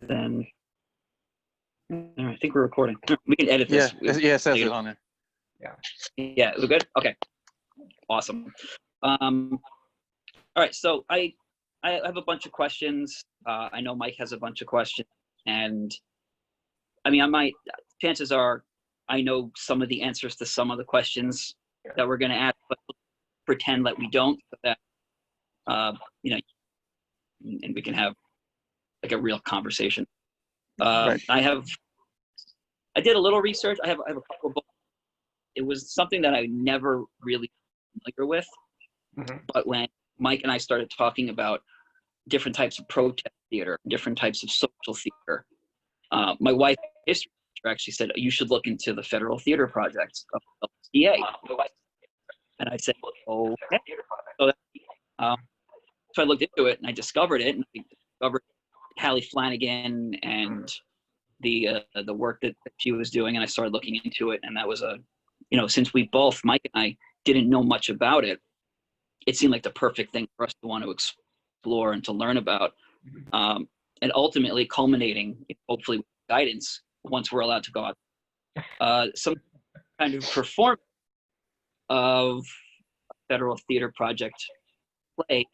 then I think we're recording. We can edit this. Yeah, it says it on there. Yeah, we're good? Okay, awesome. All right, so I have a bunch of questions. I know Mike has a bunch of questions, and I mean, chances are I know some of the answers to some of the questions that we're going to ask, but pretend like we don't, so that you know, and we can have like a real conversation. Right. I did a little research. I have a couple of books. It was something that I never really familiar with, but when Mike and I started talking about different types of protest theater, different types of social theater, my wife, history teacher, actually said you should look into the Federal Theater Project of LCA. And I said, oh, okay. So I looked into it and I discovered it, and I discovered Hallie Flanagan and the work that she was doing, and I started looking into it, and that was since we both, Mike and I, didn't know much about it, it seemed like the perfect thing for us to want to explore and to learn about, and ultimately culminating, hopefully, with guidance once we're allowed to go out, some kind of performance of a Federal Theater Project play,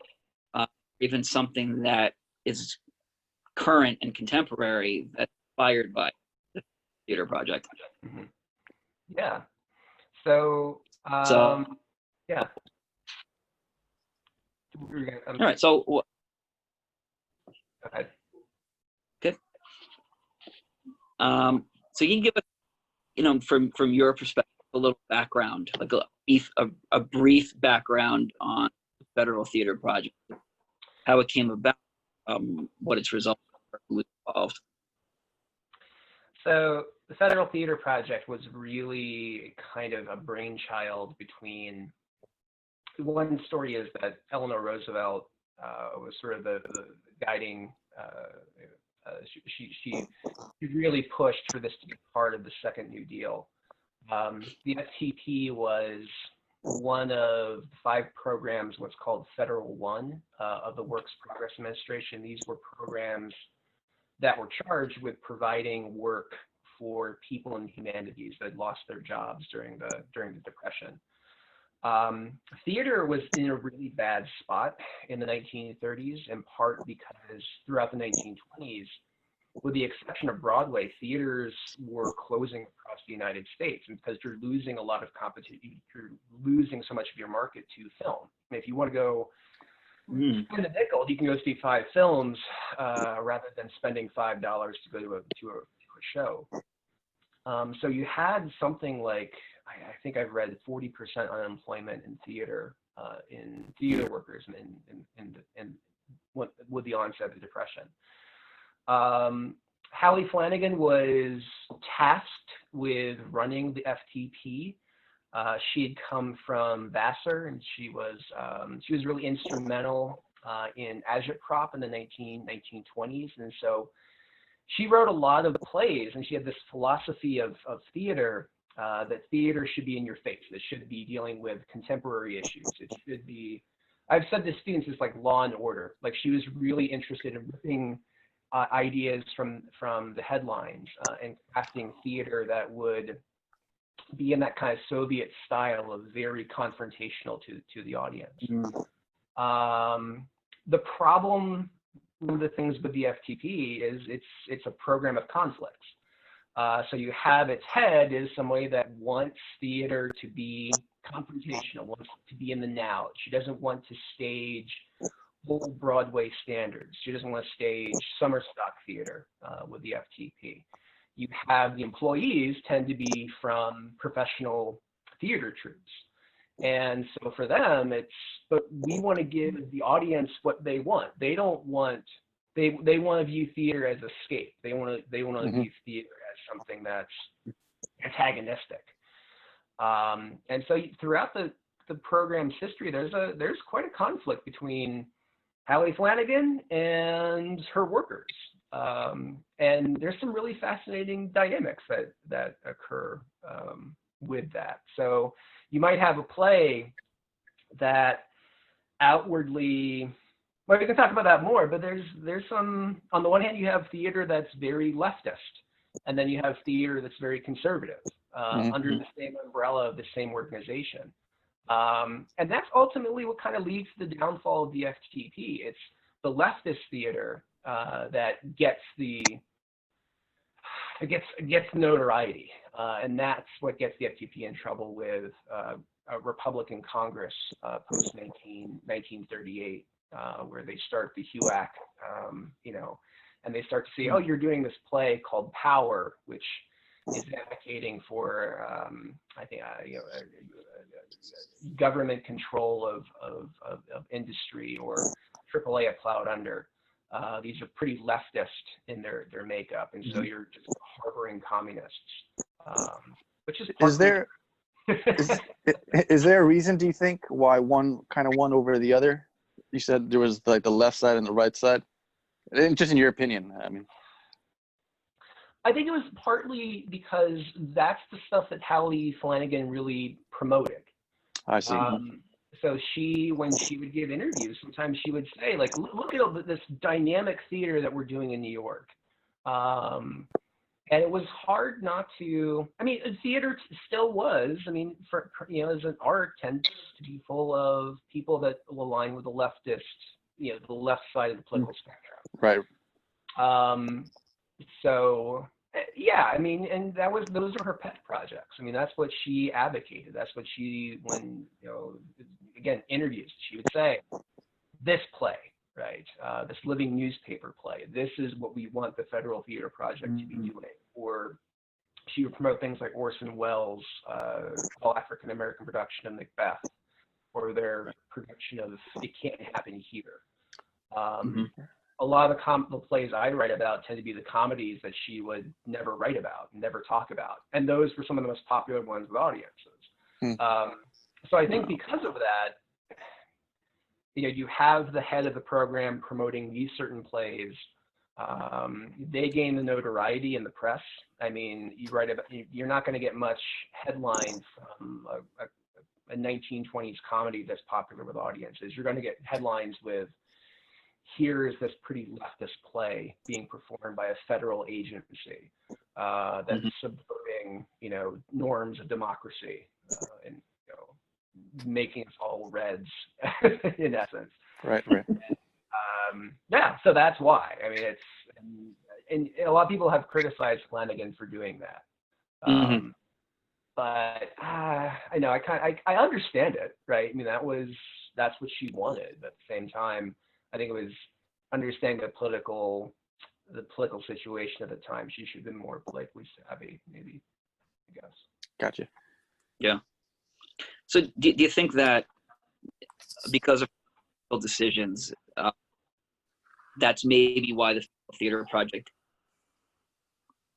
even something that is current and contemporary, that's inspired by the Theater Project. Yeah. So yeah. All right. So. Okay. Okay. So you can give us, from your perspective, a little background, like a brief background on the Federal Theater Project, how it came about, what its results were, who was involved. So the Federal Theater Project was really kind of a brainchild between. One story is that Eleanor Roosevelt was sort of the guiding. She really pushed for this to be part of the Second New Deal. The FTP was one of 5 programs, what's called Federal One, of the Works Progress Administration. These were programs that were charged with providing work for people in humanities that had lost their jobs during the Depression. Theater was in a really bad spot in the 1930s, in part because throughout the 1920s, with the exception of Broadway, theaters were closing across the United States, and because you're losing a lot of competition, you're losing so much of your market to film. If you want to go spend a nickel, you can go see 5 films rather than spending $5 to go to a show. So you had something like, I think I've read 40% unemployment in theater workers and with the onset of the Depression. Hallie Flanagan was tasked with running the FTP. She had come from Vassar, and she was really instrumental in agitprop in the 1920s, and so she wrote a lot of plays, and she had this philosophy of theater, that theater should be in your face. It should be dealing with contemporary issues. It should be, I've said to students, it's like Law and Order. Like, she was really interested in ripping ideas from the headlines and crafting theater that would be in that kind of Soviet style of very confrontational to the audience. The problem, one of the things with the FTP is it's a program of conflicts. So you have its head is somebody that wants theater to be confrontational, wants to be in the now. She doesn't want to stage old Broadway standards. She doesn't want to stage summer stock theater with the FTP. You have the employees tend to be from professional theater troupes. And so for them, but we want to give the audience what they want. They don't want, they want to view theater as escape. They want to view theater as something that's antagonistic. And so throughout the program's history, there's quite a conflict between Hallie Flanagan and her workers. And there's some really fascinating dynamics that occur with that. So you might have a play that outwardly Well, we can talk about that more, but there's some, on the one hand, you have theater that's very leftist, and then you have theater that's very conservative, under the same umbrella of the same organization. And that's ultimately what kind of leads to the downfall of the FTP. It's the leftist theater that gets notoriety, and that's what gets the FTP in trouble with a Republican Congress post 1938, where they start the HUAC, and they start to see, oh, you're doing this play called Power, which is advocating for, I think, government control of industry, or AAA plowed under. These are pretty leftist in their makeup, and so you're just harboring communists, which is Is there a reason, do you think, why one kind of won over the other? You said there was like the left side and the right side. Just in your opinion, I mean. I think it was partly because that's the stuff that Hallie Flanagan really promoted. I see. So when she would give interviews, sometimes she would say, like, look at this dynamic theater that we're doing in New York. And it was hard not to, I mean, theater still was, I mean, as an art, tends to be full of people that will align with the leftist, the left side of the political spectrum. Right. So, yeah, I mean, and those are her pet projects. I mean, that's what she advocated. That's what she, when, again, interviews, she would say, this play, right? This living newspaper play. This is what we want the Federal Theater Project to be doing. Or she would promote things like Orson Welles' all African American production of Macbeth, or their production of It Can't Happen Here. A lot of the plays I write about tend to be the comedies that she would never write about, never talk about, and those were some of the most popular ones with audiences. So I think because of that, you have the head of the program promoting these certain plays. They gain the notoriety in the press. I mean, you're not going to get much headline from a 1920s comedy that's popular with audiences. You're going to get headlines with, here is this pretty leftist play being performed by a federal agency that's subverting, norms of democracy, and making us all reds, in essence. Right. Yeah, so that's why. I mean, and a lot of people have criticized Flanagan for doing that. But I know I understand it, right? I mean, that's what she wanted. But at the same time, I think it was understanding the political situation at the time. She should have been more politically savvy, maybe, I guess. Gotcha. Yeah. So do you think that because of decisions, that's maybe why the theater project,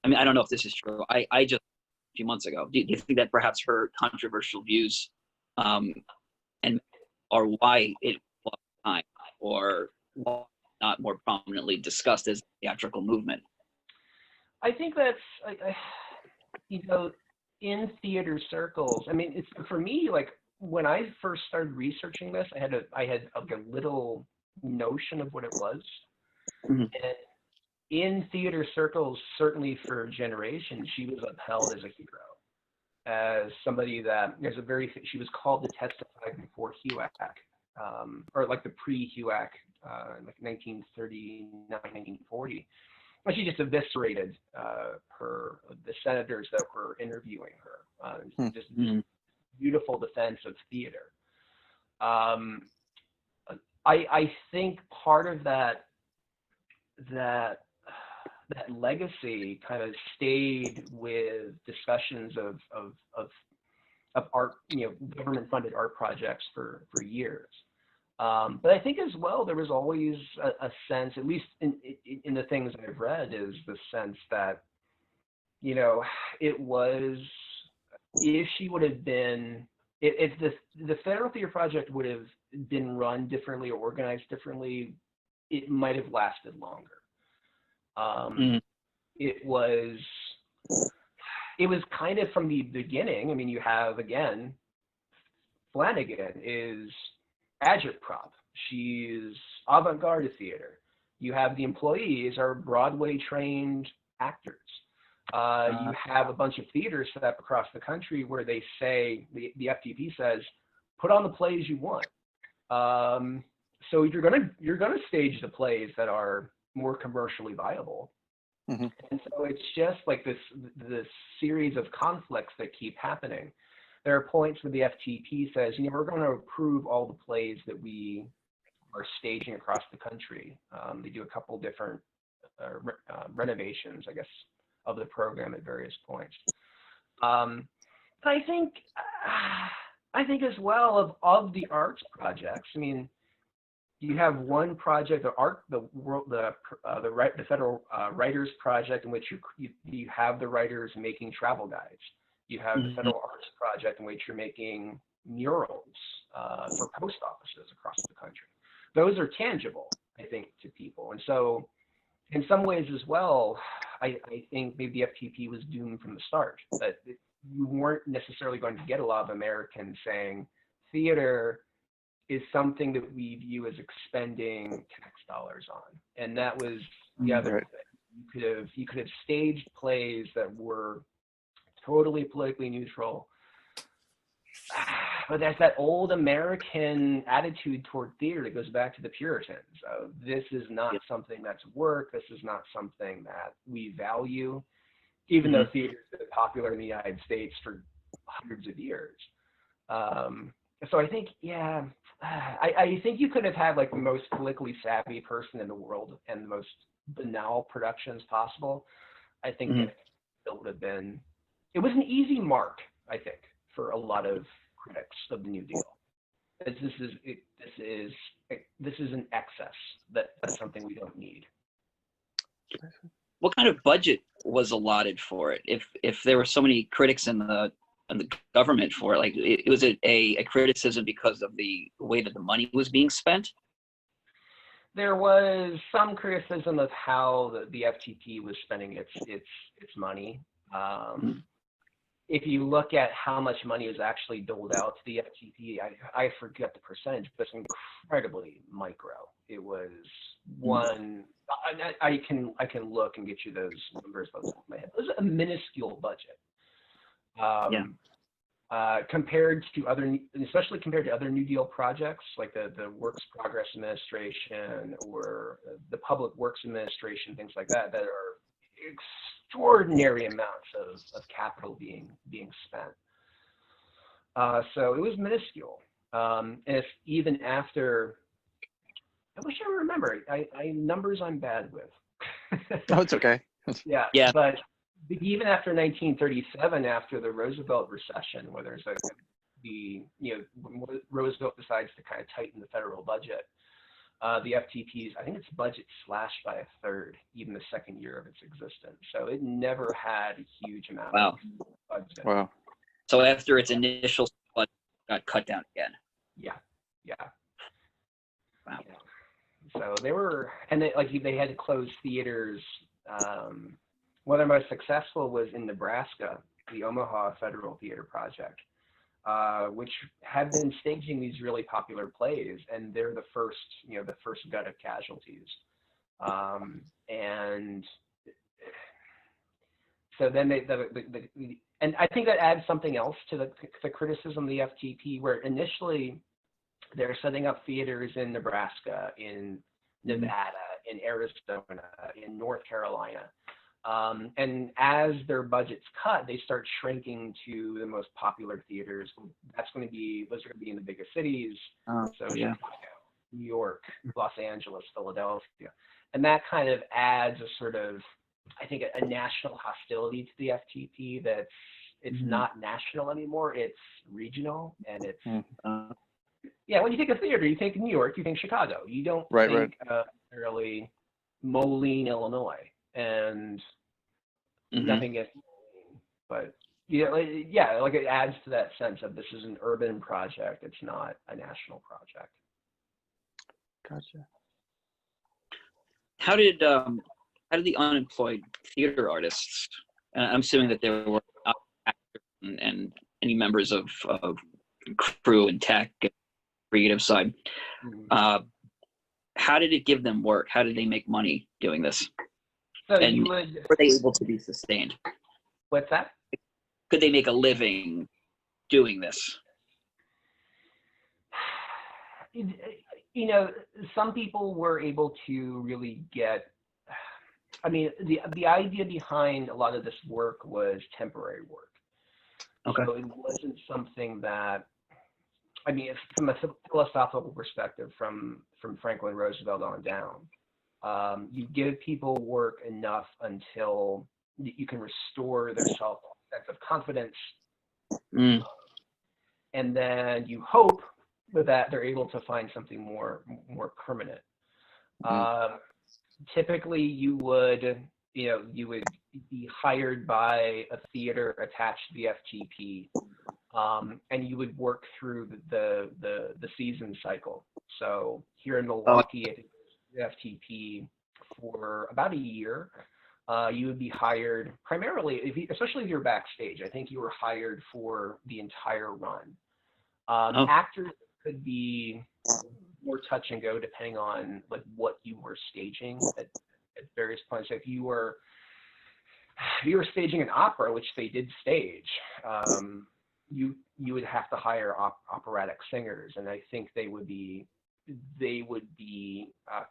I mean, I don't know if this is true. I just, a few months ago, do you think that perhaps her controversial views and are why it lost time, or not more prominently discussed as a theatrical movement? I think that's, in theater circles, I mean, it's, for me, like, when I first started researching this, I had a little notion of what it was. And in theater circles, certainly for generations, she was upheld as a hero, as somebody that she was called to testify before HUAC, or like the pre-HUAC, like 1939, 1940. But she just eviscerated the senators that were interviewing her. Just beautiful defense of theater. I think part of that legacy kind of stayed with discussions of art, government-funded art projects for years. But I think as well, there was always a sense, at least in the things I've read, is the sense that, it was, if she would have been, if the Federal Theater Project would have been run differently or organized differently, it might have lasted longer. It was kind of from the beginning. I mean, you have, again, Flanagan is agitprop. she's avant-garde theater. You have the employees are Broadway trained actors. You have a bunch of theaters set up across the country where they say, the FTP says, put on the plays you want. So you're gonna stage the plays that are more commercially viable. Mm-hmm. And so it's just like this series of conflicts that keep happening. There are points where the FTP says, we're going to approve all the plays that we are staging across the country. They do a couple different renovations, I guess, of the program at various points. I think as well of the arts projects. I mean, you have one project, the Federal Writers Project, in which you have the writers making travel guides. You have the Federal Arts Project, in which you're making murals for post offices across the country. Those are tangible, I think, to people. And so, in some ways as well, I think maybe the FTP was doomed from the start, that you weren't necessarily going to get a lot of Americans saying theater is something that we view as expending tax dollars on. And that was the other thing. You could have staged plays that were totally politically neutral. But there's that old American attitude toward theater that goes back to the Puritans. This is not something that's work. This is not something that we value, even though theater has been popular in the United States for hundreds of years. So I think, I think you could have had like the most politically savvy person in the world and the most banal productions possible. I think that it would have been, it was an easy mark, I think, for a lot of critics of the New Deal. This is an excess. That's something we don't need. What kind of budget was allotted for it? If there were so many critics in the government for it, like it was a criticism because of the way that the money was being spent? There was some criticism of how the FTP was spending its money. If you look at how much money was actually doled out to the FTP, I forget the percentage, but it's incredibly micro. It was one. I can look and get you those numbers off the top of my head. It was a minuscule budget. Compared to especially compared to other New Deal projects like the Works Progress Administration or the Public Works Administration, things like that, that are extraordinary amounts of capital being spent. So it was minuscule. If even after, I wish I remember. Numbers I'm bad with. Oh, it's okay. Yeah. But even after 1937, after the Roosevelt recession, where there's when Roosevelt decides to kind of tighten the federal budget, the FTP's, I think its budget slashed by a third, even the second year of its existence. So it never had a huge amount of budget. Wow. So after its initial budget got cut down again. Yeah. Wow. Yeah. So they were, and they had to close theaters. One of their most successful was in Nebraska, the Omaha Federal Theater Project, which had been staging these really popular plays, and they're the first gut of casualties. And so then and I think that adds something else to the criticism of the FTP, where initially they're setting up theaters in Nebraska, in Nevada, in Arizona, in North Carolina. And as their budgets cut, they start shrinking to the most popular theaters. Those are going to be in the biggest cities. Chicago, New York, Los Angeles, Philadelphia. And that kind of adds a sort of, I think, a national hostility to the FTP it's not national anymore, it's regional, and it's, when you think of theater, you think New York, you think Chicago. You don't think necessarily Moline, Illinois. And nothing against, but like it adds to that sense of this is an urban project. It's not a national project. Gotcha. How did the unemployed theater artists? I'm assuming that there were actors and any members of crew and tech creative side. Mhm. How did it give them work? How did they make money doing this? So And you would, were they able to be sustained? what's that? Could they make a living doing this? You know, some people were able to really get, I mean, the idea behind a lot of this work was temporary work. Okay. So it wasn't something that, I mean, from a philosophical perspective, from Franklin Roosevelt on down, you give people work enough until you can restore their sense of confidence, Mm. and then you hope that they're able to find something more permanent. Typically, you would be hired by a theater attached to the FTP, and you would work through the season cycle. So here in Milwaukee, I think the FTP for about a year. You would be hired primarily, especially if you're backstage. I think you were hired for the entire run. Actors could be more touch and go depending on like what you were staging at various points. So if you were staging an opera, which they did stage, you would have to hire operatic singers, and I think they would be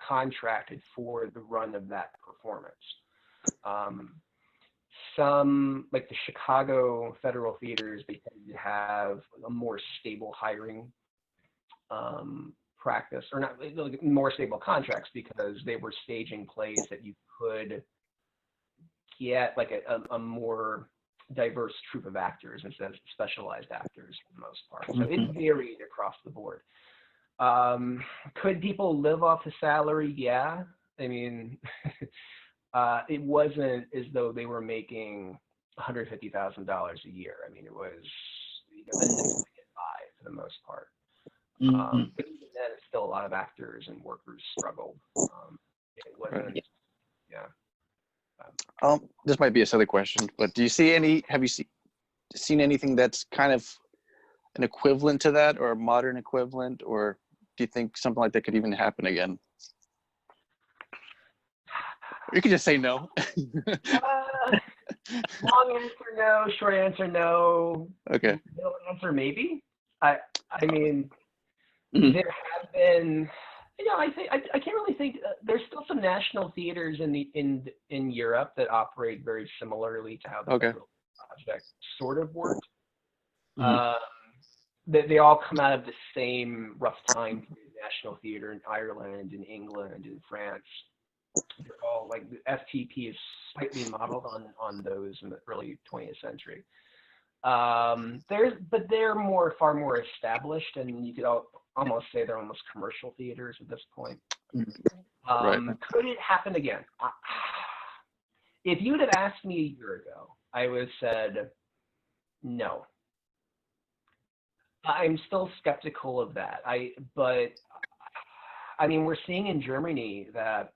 contracted for the run of that performance. Some, like the Chicago Federal Theaters, they tend to have a more stable hiring practice, or not, like, more stable contracts, because they were staging plays that you could get like a more diverse troupe of actors instead of specialized actors for the most part. So it varied across the board. Could people live off the salary? Yeah. I mean, it wasn't as though they were making $150,000 a year. I mean, it was enough to get by for the most part. But even then, still a lot of actors and workers struggled. It wasn't, yeah. This might be a silly question, but have you seen anything that's kind of an equivalent to that, or a modern equivalent, or do you think something like that could even happen again? You could just say no. Long answer no, short answer no. Okay. Middle answer maybe. I mean, there have been, I can't really think. There's still some national theaters in Europe that operate very similarly to how the project sort of worked. They all come out of the same rough time period. National theater in Ireland, in England, in France. They're all like, the FTP is slightly modeled on those in the early 20th century. But they're far more established, and you could almost say they're almost commercial theaters at this point. Right. Could it happen again? If you would have asked me a year ago, I would have said no. I'm still skeptical of that. But I mean, we're seeing in Germany that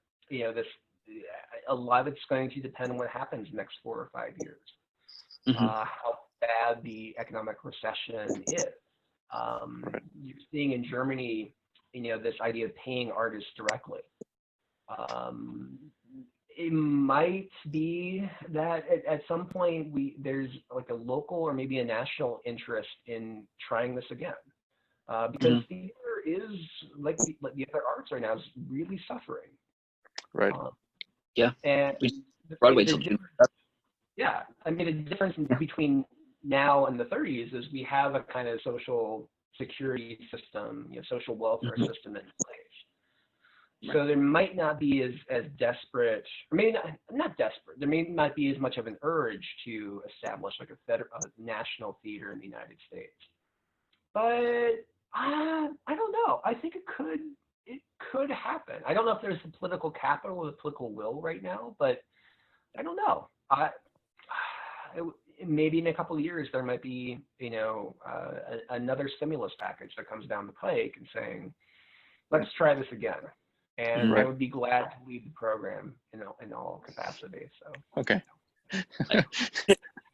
a lot of it's going to depend on what happens next 4 or 5 years. How bad the economic recession is. You're seeing in Germany, this idea of paying artists directly. It might be that at some point there's like a local or maybe a national interest in trying this again, because theater is like the other arts right now is really suffering. Right. Yeah. And Broadway. Yeah, I mean, the difference between now and the 30s is we have a kind of social security system, social welfare system in place. So there might not be as desperate, or maybe not desperate. There may not be as much of an urge to establish like a national theater in the United States. But I don't know. I think it could happen. I don't know if there's the political capital or the political will right now, but I don't know. Maybe in a couple of years there might be another stimulus package that comes down the pike and saying, let's try this again. And I would be glad to lead the program in all capacity. So okay.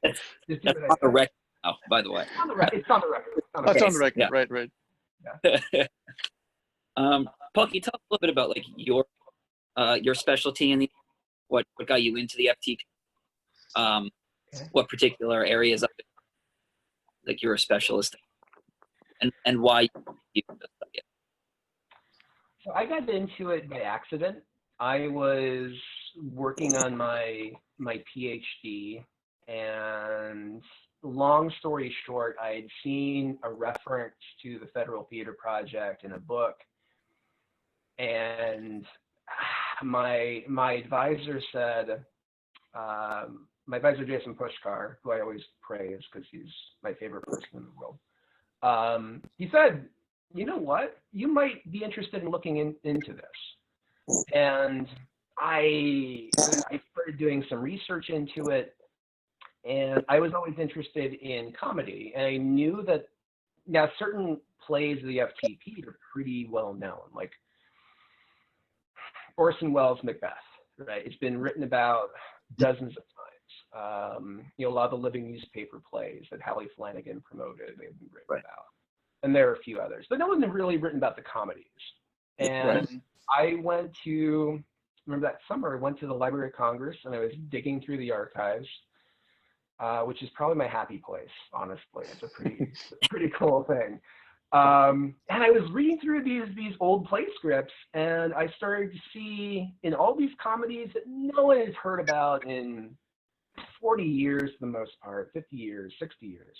It's on the record now, by the way. It's on the record. It's on the record. Yeah. Right. Yeah. Paul, can you tell us a little bit about like your specialty in the what got you into the FTP? What particular areas of it, like you're a specialist in, and why you study it? So I got into it by accident. I was working on my PhD, and long story short, I had seen a reference to the Federal Theater Project in a book, and my advisor said, my advisor Jason Pushkar, who I always praise because he's my favorite person in the world, he said, you know what, you might be interested in looking into this. And I started doing some research into it, and I was always interested in comedy, and I knew that now certain plays of the FTP are pretty well known, like Orson Welles' Macbeth, right? It's been written about dozens of times. A lot of the living newspaper plays that Hallie Flanagan promoted, they've been written about. And there are a few others, but no one's really written about the comedies. And I went to, remember that summer, I went to the Library of Congress and I was digging through the archives, which is probably my happy place, honestly. It's a pretty cool thing. And I was reading through these old play scripts, and I started to see in all these comedies that no one has heard about in 40 years for the most part, 50 years, 60 years.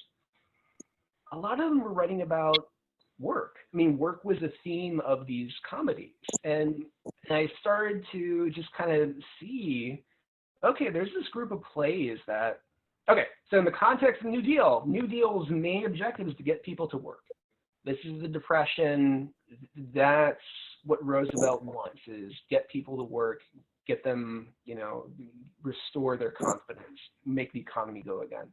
A lot of them were writing about work. I mean, work was a theme of these comedies. And I started to just kind of see, okay, there's this group of plays that, okay, so in the context of New Deal's main objective is to get people to work. This is the Depression. That's what Roosevelt wants, is get people to work, get them, restore their confidence, make the economy go again.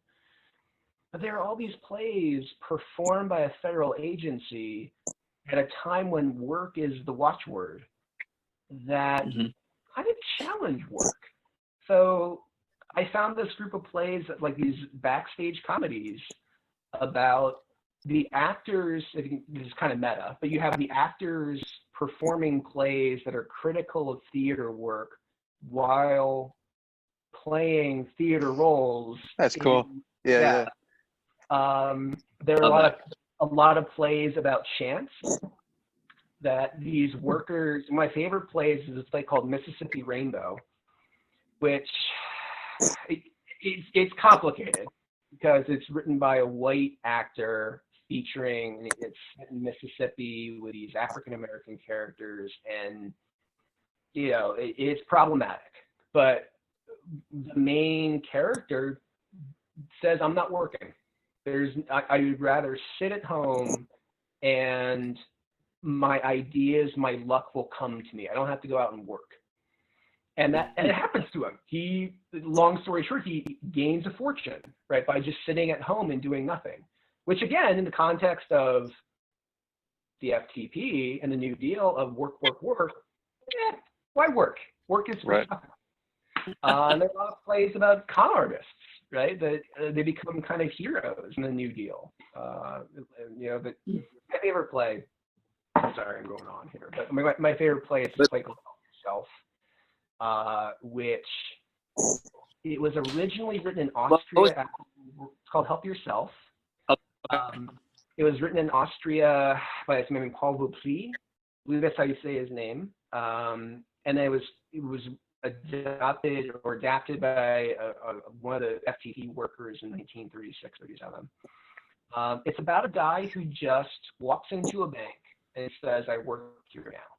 But there are all these plays performed by a federal agency at a time when work is the watchword that kind of challenge work. So I found this group of plays, like these backstage comedies about the actors. This is kind of meta, but you have the actors performing plays that are critical of theater work while playing theater roles. That's cool. Yeah. There are a lot of plays about chance that these workers. My favorite plays is a play called Mississippi Rainbow, which it's complicated because it's written by a white actor featuring, it's in Mississippi with these African American characters, and it's problematic. But the main character says, "I'm not working. I would rather sit at home and my ideas, my luck will come to me. I don't have to go out and work." And it happens to him. Long story short, he gains a fortune, right, by just sitting at home and doing nothing. Which again, in the context of the FTP and the New Deal of work, why work? Work is for nothing. And there are a lot of plays about con artists, right? That they become kind of heroes in the New Deal. My favorite play. Sorry, I'm going on here, but my favorite play is a play called Help Yourself, which it was originally written in Austria. It's called Help Yourself. It was written in Austria by this man named Paul Vauclé. I believe that's how you say his name. And it was adapted by one of the FTP workers in 1936, 37. It's about a guy who just walks into a bank and says, "I work here now."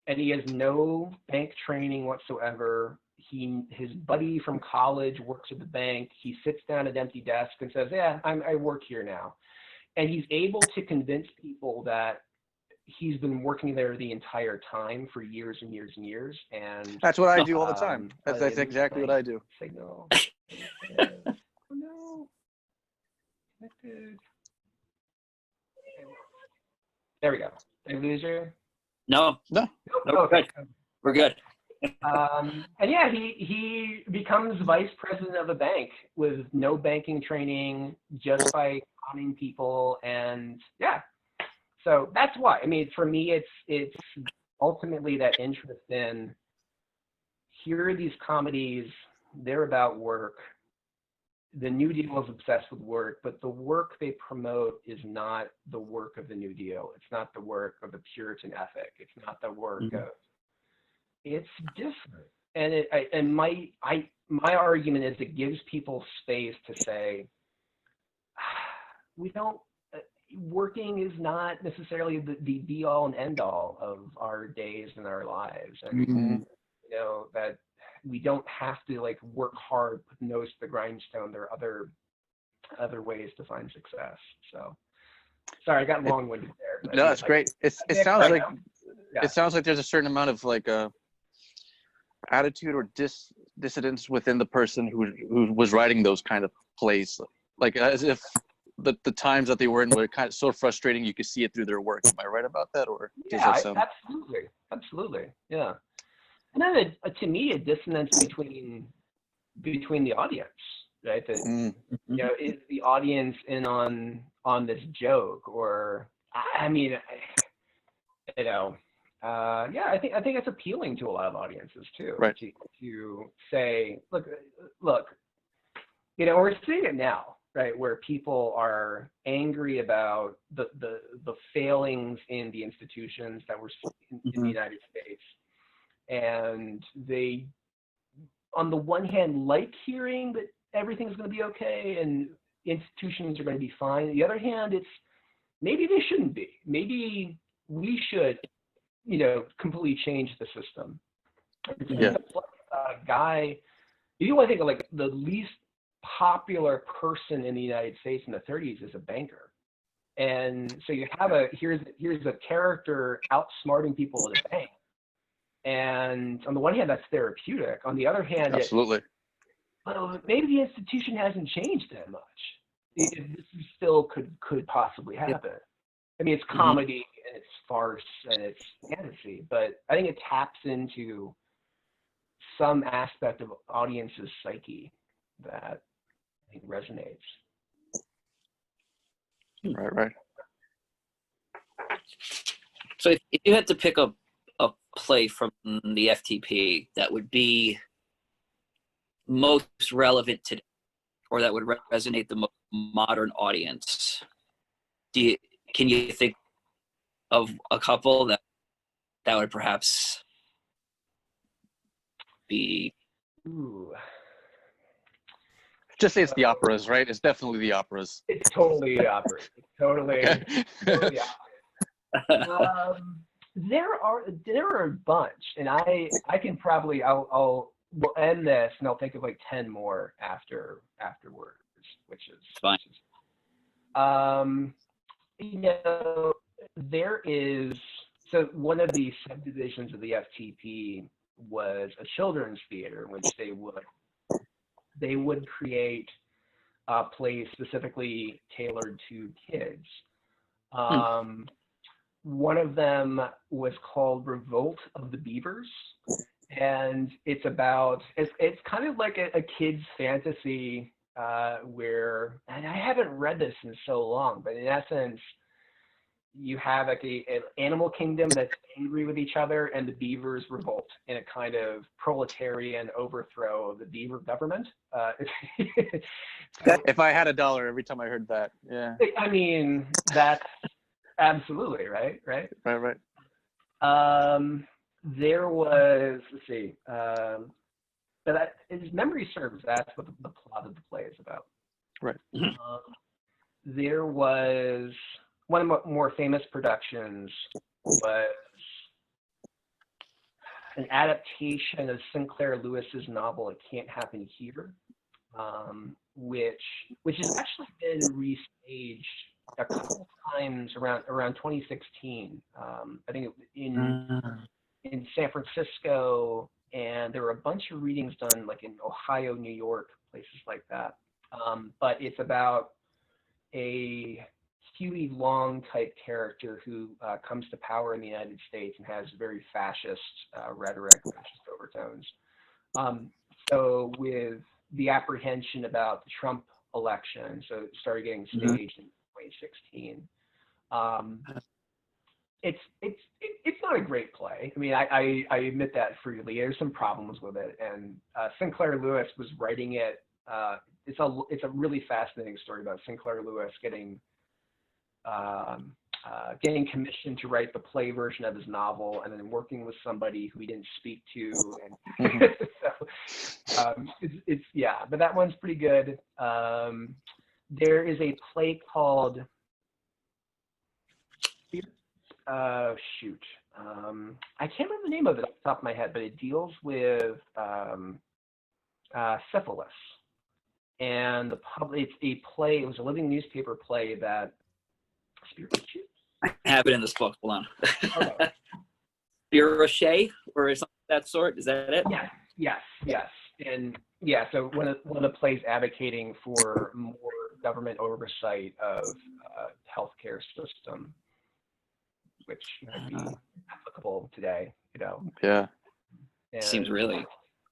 And he has no bank training whatsoever. His buddy from college works at the bank. He sits down at an empty desk and says, "Yeah, I work here now." And he's able to convince people that he's been working there the entire time for years and years and years. And that's what I do all the time. That's exactly what I do. Signal. Oh no. Connected. There we go. Did I lose you? No. Okay. We're good. And yeah, he becomes vice president of a bank with no banking training, just by conning people. And yeah, So that's why. I mean, for me, it's ultimately that interest in, here are these comedies, they're about work. The New Deal is obsessed with work, but the work they promote is not the work of the New Deal. It's not the work of the Puritan ethic. It's not the work of, it's different. And my argument is it gives people space to say, we don't, working is not necessarily the be all and end all of our days and our lives. And, you know, that we don't have to like work hard, put the nose to the grindstone. There are other ways to find success. So sorry, I got long-winded there. No, that's great. It sounds like it sounds like there's a certain amount of like attitude or dissidence within the person who was writing those kind of plays, like as if the times that they were in were kind of so frustrating you could see it through their work. Am I right about that, or does that sound... absolutely, yeah. And then to me, a dissonance between the audience, right? That you know, is the audience in on this joke, or I mean, you know, yeah, I think it's appealing to a lot of audiences too, right? To say, look, you know, we're seeing it now, right, where people are angry about the failings in the institutions that we're seeing in the United States. And they, on the one hand, like hearing that everything's going to be okay and institutions are going to be fine. On the other hand, it's maybe they shouldn't be. Maybe we should, you know, completely change the system. Yeah. Guy, you want to think of like the least popular person in the United States in the 30s is a banker. And so you have here's a character outsmarting people at a bank. And on the one hand, that's therapeutic. On the other hand, absolutely, maybe the institution hasn't changed that much. This still could possibly happen. I mean, it's comedy and it's farce and it's fantasy, but I think it taps into some aspect of audience's psyche that I think resonates. Right. So if you had to pick a play from the FTP that would be most relevant today, or that would resonate the most modern audience, can you think of a couple that would perhaps be... Ooh. Just say it's the operas, right? It's definitely the operas. It's totally the operas. Totally the operas. There are a bunch, and I can probably we'll end this and I'll think of like 10 more afterwards, which is fine. You know, there is, so one of the subdivisions of the FTP was a children's theater in which they would create plays specifically tailored to kids. One of them was called Revolt of the Beavers, and it's kind of like a kid's fantasy where, and I haven't read this in so long, but in essence, you have like an animal kingdom that's angry with each other, and the beavers revolt in a kind of proletarian overthrow of the beaver government. If I had $1 every time I heard that, yeah. I mean, that's absolutely right. Right. There was, let's see, but as memory serves, that's what the plot of the play is about. Right. There was one of the more famous productions was an adaptation of Sinclair Lewis's novel "It Can't Happen Here," which has actually been restaged a couple times around 2016. I think in San Francisco, and there were a bunch of readings done like in Ohio, New York, places like that. But it's about a Huey Long type character who comes to power in the United States and has very fascist rhetoric, fascist overtones. So with the apprehension about the Trump election, so it started getting staged in 2016. it's not a great play. I mean, I admit that freely. There's some problems with it, and Sinclair Lewis was writing it. It's a really fascinating story about Sinclair Lewis getting commissioned to write the play version of his novel, and then working with somebody who he didn't speak to, and so but that one's pretty good. There is a play called I can't remember the name of it off the top of my head, but it deals with syphilis. And it's a play. It was a living newspaper play that. I have it in this book. Hold on. Okay. Birochet or something of that sort. Is that it? Yes. And yeah, so one of the plays advocating for more government oversight of healthcare system, which might be applicable today. Yeah. And, Seems really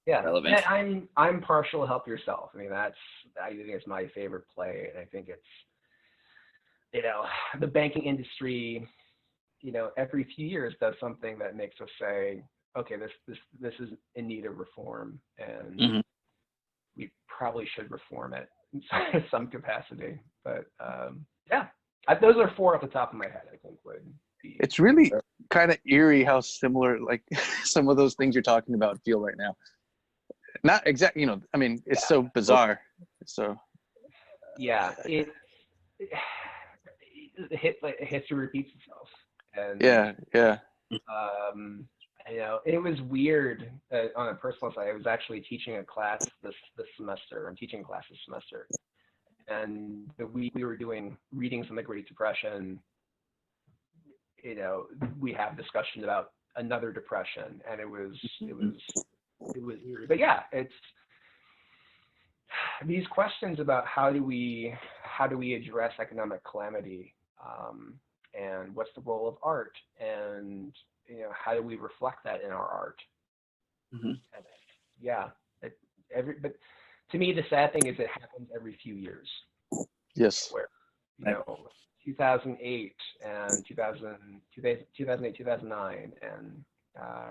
yeah, relevant. And I'm partial to Help Yourself. I mean, I think it's my favorite play, and I think it's, the banking industry, every few years does something that makes us say, okay, this is in need of reform, and we probably should reform it in some capacity. But those are four off the top of my head. I think would be. It's really kind of eerie how similar, like, some of those things you're talking about feel right now. Not exactly, I mean, it's so bizarre. So. Yeah, history repeats itself. And, yeah. It was weird on a personal side. I was actually teaching a class this semester. I'm teaching a class this semester, and the week we were doing readings on the Great Depression, we have discussion about another depression, and it was weird. But yeah, it's these questions about how do we address economic calamity, and what's the role of art, and how do we reflect that in our art? And, but to me, the sad thing is it happens every few years. Yes. Where 2008 and 2008, 2009, and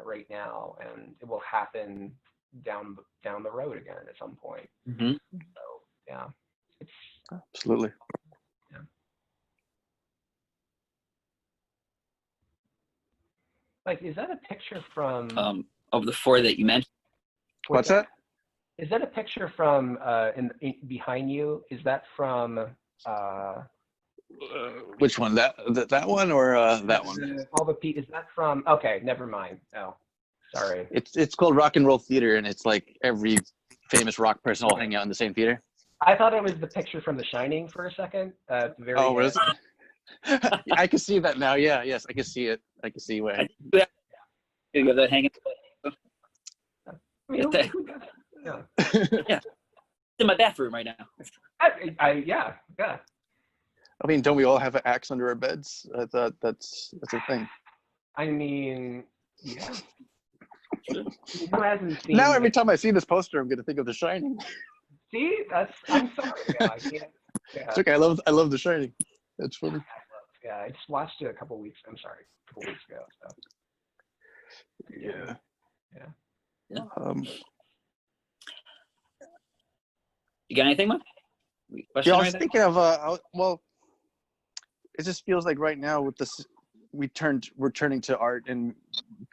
right now, and it will happen down the road again at some point. So yeah, it's absolutely. Yeah. Like, is that a picture from? Of the four that you mentioned. What's that? Is that a picture from behind you? Is that from? Which one? That one or that one? All the is that from? Okay, never mind. Oh, sorry. It's called Rock and Roll Theater, and it's like every famous rock person all hang out in the same theater. I thought it was the picture from The Shining for a second. What is it? I can see that now. Yeah, yes, I can see it. I can see where. You got that hanging. Yeah. It's in my bathroom right now. Yeah. I mean, don't we all have an axe under our beds? I thought that's a thing. I mean, yeah. Who hasn't seen now every time I see this poster, I'm gonna think of The Shining. See, I'm sorry. Yeah, I can't. Yeah. It's okay. I love The Shining. That's funny. I just watched it a couple weeks ago. So. Yeah. You got anything, Mike? I was thinking of well, it just feels like right now with this, we're turning to art and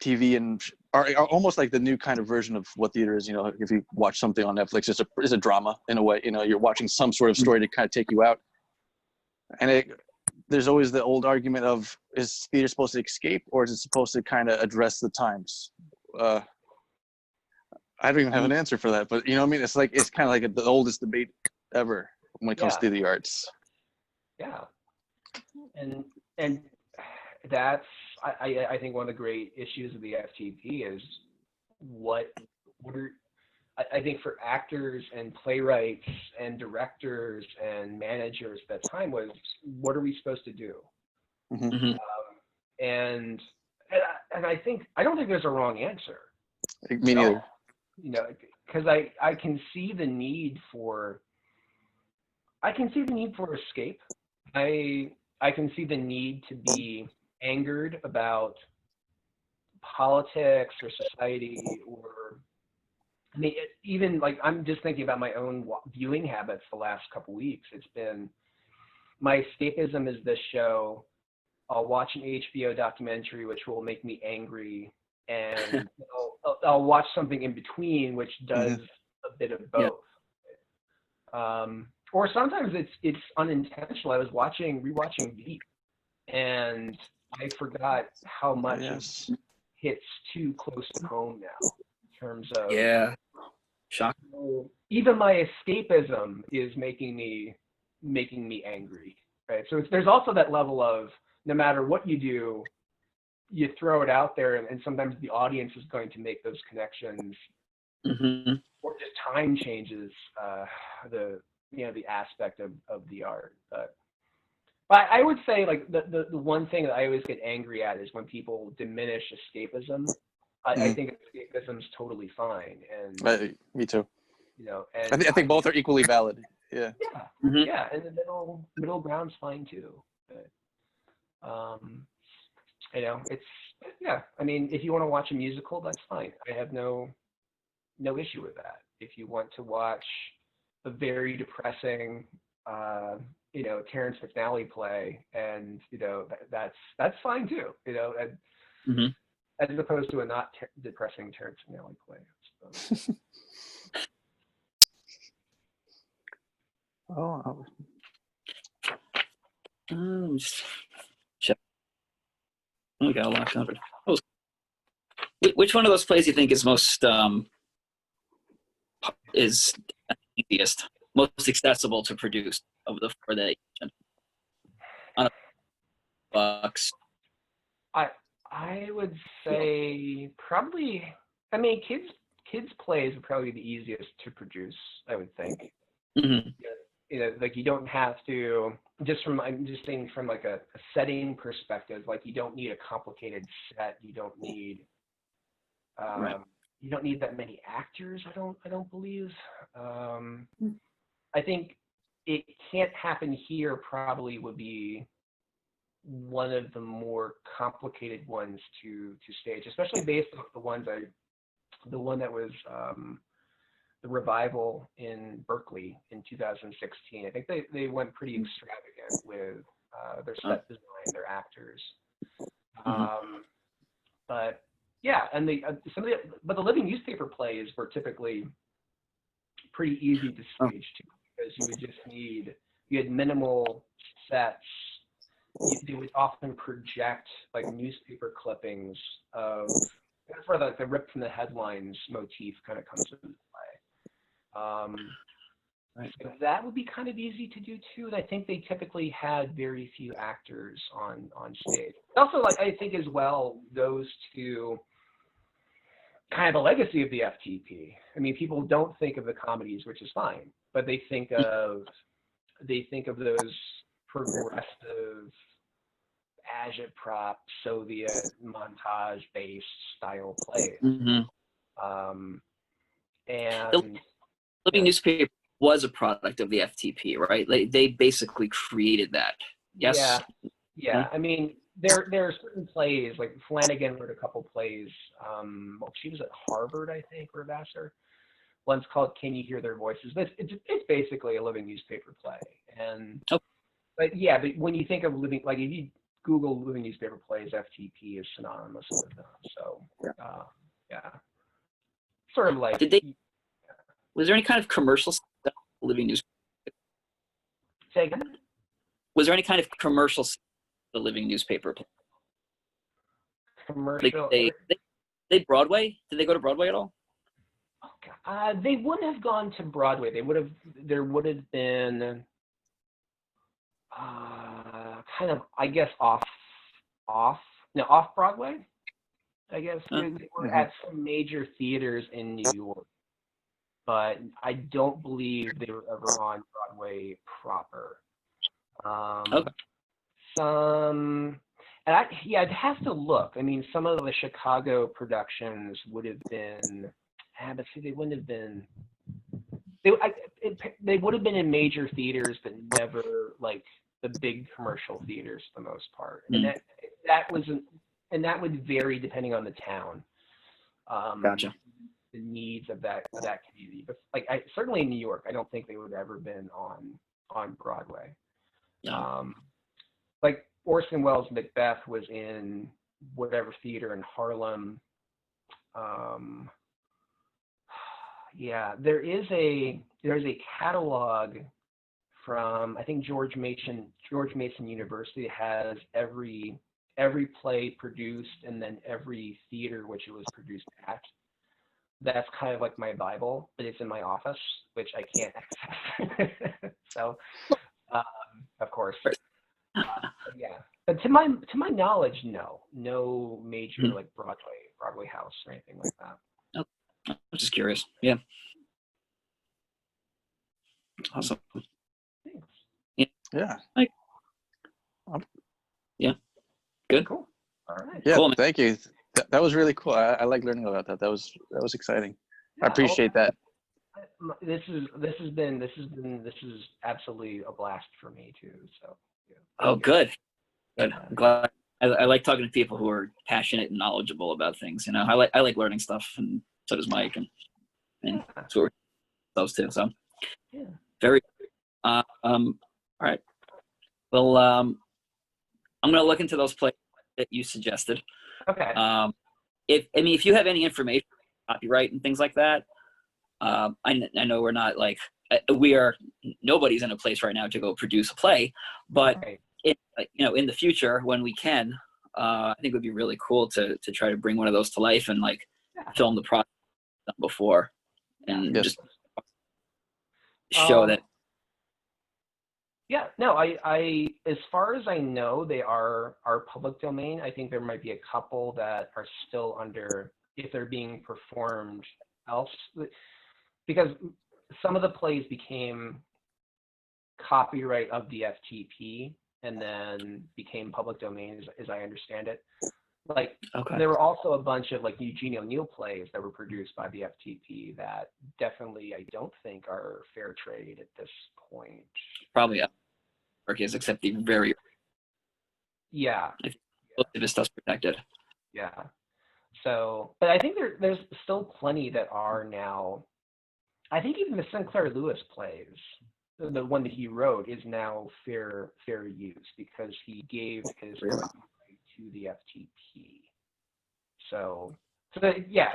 TV and art, almost like the new kind of version of what theater is. If you watch something on Netflix, it's a drama in a way. You're watching some sort of story to kind of take you out, and there's always the old argument of, is theater supposed to escape, or is it supposed to kind of address the times? I don't even have an answer for that, but I mean, it's kind of like the oldest debate ever when it comes to the arts. Yeah. And that's, I think one of the great issues of the FTP is I think for actors and playwrights and directors and managers at that time was, what are we supposed to do? And I don't think there's a wrong answer. Me neither. Because I can see the need for escape. I can see the need to be angered about politics or society, or I mean, even like I'm just thinking about my own viewing habits the last couple weeks. It's been my escapism is this show. I'll watch an HBO documentary which will make me angry, and I'll watch something in between which does a bit of both. Or sometimes it's unintentional. I was rewatching Veep, and I forgot how much it hits too close to home now in terms of shock. Even my escapism is making me angry, right? So there's also that level of no matter what you do, you throw it out there, and sometimes the audience is going to make those connections, or just time changes the aspect of the art. But I would say like the one thing that I always get angry at is when people diminish escapism. I think escapism is totally fine, and me too. And I think both are equally valid. Yeah. Yeah, and the middle ground's fine too. But, it's I mean, if you want to watch a musical, that's fine. I have no issue with that. If you want to watch a very depressing, Terrence McNally play, and that's fine too. As opposed to a not depressing Terrence McNally play, I suppose. We got a lot covered. Which one of those plays do you think is most is easiest, most accessible to produce of the four that you mentioned? Bucks. I would say probably. I mean, kids plays would probably be the easiest to produce. I would think. Like you don't have to. I'm just saying from like a setting perspective, like you don't need a complicated set. You don't need. You don't need that many actors. I don't believe. I think it can't happen here. Probably would be one of the more complicated ones to stage, especially based off the one that was the revival in Berkeley in 2016. I think they went pretty extravagant with their set design, their actors. But yeah, and but the living newspaper plays were typically pretty easy to stage too, because you had minimal sets. They would often project like newspaper clippings of that's where the rip from the headlines motif kind of comes into play. So that would be kind of easy to do too. And I think they typically had very few actors on stage. Also, like I think as well goes to kind of the legacy of the FTP. I mean, people don't think of the comedies, which is fine, but they think of those progressive agitprop Soviet montage based style plays. And the living newspaper was a product of the FTP, right? They basically created that. Yes. Yeah. I mean, there are certain plays, like Flanagan wrote a couple plays. Well, she was at Harvard, I think, or Vassar. One's called "Can You Hear Their Voices?" It's basically a living newspaper play. And but when you think of living, like if you Google living newspaper plays, FTP is synonymous with them. So sort of like. Was there any kind of commercial stuff living newspaper? Say again? Was there any kind of commercial the living newspaper play? Commercial. They Broadway? Did they go to Broadway at all? They wouldn't have gone to Broadway. There would have been kind of, I guess, off Broadway. I guess they were at some major theaters in New York, but I don't believe they were ever on Broadway proper. I'd have to look. I mean, some of the Chicago productions would have been, but see, they wouldn't have been. They would have been in major theaters, but never like the big commercial theaters for the most part. And that was, and that would vary depending on the town. Gotcha. The needs of that community. But like, certainly in New York, I don't think they would have ever been on Broadway. Yeah. Like Orson Welles' Macbeth was in whatever theater in Harlem. Yeah, there's a catalog from, I think George Mason University has every play produced and then every theater which it was produced at. That's kind of like my Bible, but it's in my office, which I can't access. So, of course, yeah. But to my knowledge, no major like Broadway house or anything like that. Oh, I was just curious. Yeah. Awesome. Thanks. Yeah. Yeah. Good. Cool. All right. Yeah. Cool, man. Thank you. That was really cool. I like learning about that. That was exciting. Yeah, I appreciate that. This is absolutely a blast for me too. So. Yeah. Oh, good. Good. Yeah. I'm glad. I like talking to people who are passionate and knowledgeable about things. You know, I like learning stuff, and so does Mike, and that's what we're those two. So, Yeah. very. All right. Well, I'm gonna look into those plays that you suggested. Okay. If you have any information, copyright and things like that, I know we're not like nobody's in a place right now to go produce a play, but Right. in the future when we can, I think it would be really cool to try to bring one of those to life and like film the process before and Yes. just show that. Yeah, no, I as far as I know, they are public domain. I think there might be a couple that are still under, if they're being performed else, because some of the plays became copyright of the FTP and then became public domain, as I understand it. Like, Okay. there were also a bunch of like Eugene O'Neill plays that were produced by the FTP that definitely I don't think are fair trade at this point. Probably is except the very Yeah. most of his stuff's protected. Yeah. So, but I think there's still plenty that are now. I think even the Sinclair Lewis plays, the one that he wrote, is now fair use because he gave his right to the FTP. So yeah,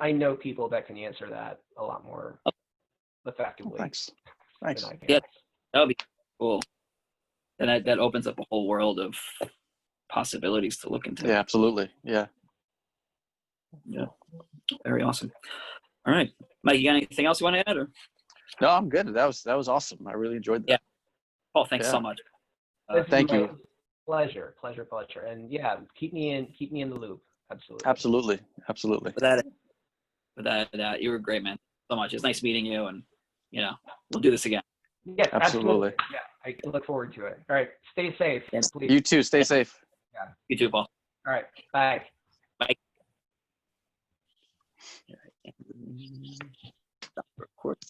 I know people that can answer that a lot more effectively. Thanks. Than I can. Yeah, that would be cool. And that opens up a whole world of possibilities to look into. Yeah, absolutely. Yeah. Yeah. Very awesome. All right. Mike, you got anything else you want to add? Or? No, I'm good. That was awesome. I really enjoyed that. Yeah. Oh, thanks Yeah. so much. Thank you. Pleasure. And yeah, keep me in the loop. Absolutely. With that, you were great, man. So much. It's nice meeting you, and we'll do this again. Yes, Absolutely. Yeah, I look forward to it. All right, stay safe, please. You too. Stay safe. Yeah. You too, Paul. All right, bye. Bye. Stop the recording.